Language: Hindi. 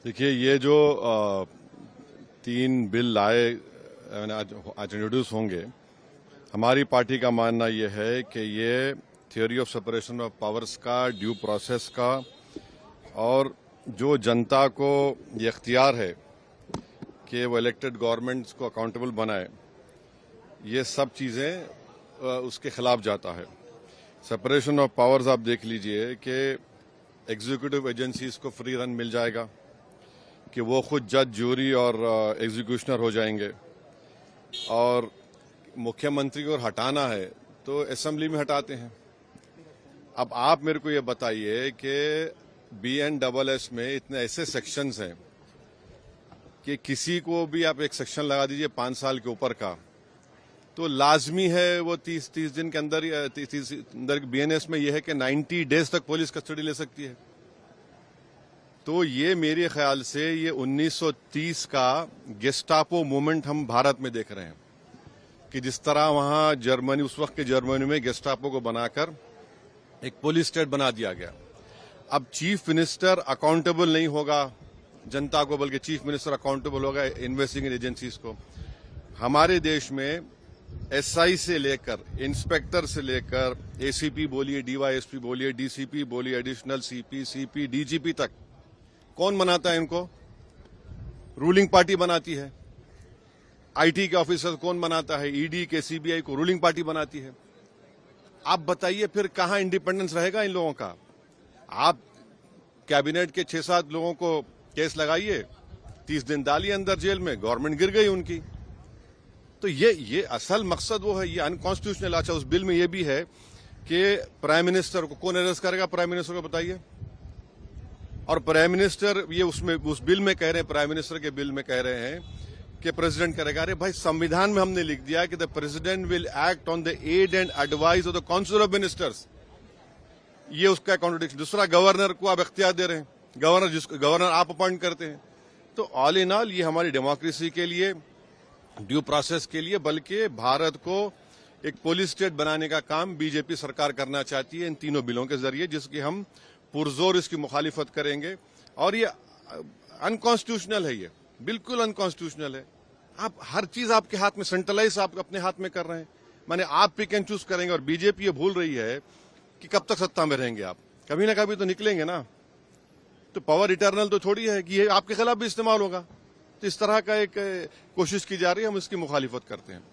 देखिए, ये जो 3 बिल लाए आज इंट्रोड्यूस होंगे, हमारी पार्टी का मानना ये है कि ये theory of separation of powers का, ड्यू प्रोसेस का और जो जनता को ये इख्तियार है कि वो इलेक्टेड गवर्नमेंट्स को अकाउंटेबल बनाए, ये सब चीज़ें उसके खिलाफ जाता है। सेपरेशन ऑफ पावर्स आप देख लीजिए कि एग्जीक्यूटिव एजेंसीज को फ्री रन मिल जाएगा कि वो खुद जज, जूरी और एग्जीक्यूशनर हो जाएंगे, और मुख्यमंत्री को हटाना है तो असेंबली में हटाते हैं। अब आप मेरे को ये बताइए कि BNSS में इतने ऐसे सेक्शंस हैं कि किसी को भी आप एक सेक्शन लगा दीजिए 5 साल के ऊपर का, तो लाजमी है वो 30 दिन के अंदर, 30 अंदर BNS में यह है कि 90 डेज तक पुलिस कस्टडी ले सकती है। तो ये मेरे ख्याल से ये 1930 का गेस्टापो मूवमेंट हम भारत में देख रहे हैं कि जिस तरह वहां जर्मनी, उस वक्त के जर्मनी में गेस्टापो को बनाकर एक पुलिस स्टेट बना दिया गया। अब चीफ मिनिस्टर अकाउंटेबल नहीं होगा जनता को, बल्कि चीफ मिनिस्टर अकाउंटेबल होगा इन्वेस्टिगेटिंग एजेंसीज को। हमारे देश में SI से लेकर, इंस्पेक्टर से लेकर, ACP बोलिए, DYSP बोलिए, DCP बोलिए, एडिशनल CP, CP, DGP तक कौन बनाता है इनको? रूलिंग पार्टी बनाती है। IT के ऑफिसर कौन बनाता है? ED के, CBI को रूलिंग पार्टी बनाती है। आप बताइए फिर कहां इंडिपेंडेंस रहेगा इन लोगों का? आप कैबिनेट के 6-7 लोगों को केस लगाइए, 30 दिन डालिए अंदर जेल में, गवर्नमेंट गिर गई उनकी। तो ये असल मकसद वो है, ये अनकॉन्स्टिट्यूशनल। अच्छा, उस बिल में ये भी है कि प्राइम मिनिस्टर को कौन अरेस्ट करेगा? प्राइम मिनिस्टर को बताइए। और प्राइम मिनिस्टर, ये उसमें उस बिल में कह रहे हैं, प्राइम मिनिस्टर के बिल में कह रहे हैं कि प्रेसिडेंट करेगा। अरे भाई, संविधान में हमने लिख दिया कि the president will act on the aid and advice of the council of ministers. ये उसका कॉन्ट्रडिक्शन। दूसरा, गवर्नर को आप इख्तियार दे रहे हैं, गवर्नर आप अपॉइंट करते हैं। तो ऑल इन ऑल ये हमारी डेमोक्रेसी के लिए, ड्यू प्रोसेस के लिए, बल्कि भारत को एक पुलिस स्टेट बनाने का काम बीजेपी सरकार करना चाहती है इन तीनों बिलों के जरिए, जिसकी हम पुरजोर इसकी मुखालिफत करेंगे। और ये अनकॉन्स्टिट्यूशनल है, ये बिल्कुल अनकॉन्स्टिट्यूशनल है। आप हर चीज आपके हाथ में, सेंट्रलाइज आप अपने हाथ में कर रहे हैं। माने आप पिक एंड चूज करेंगे, और बीजेपी ये भूल रही है कि कब तक सत्ता में रहेंगे आप, कभी ना कभी तो निकलेंगे ना। तो पावर इटर्नल तो थोड़ी है कि ये आपके खिलाफ भी इस्तेमाल होगा। तो इस तरह का एक कोशिश की जा रही है, हम इसकी मुखालिफत करते हैं।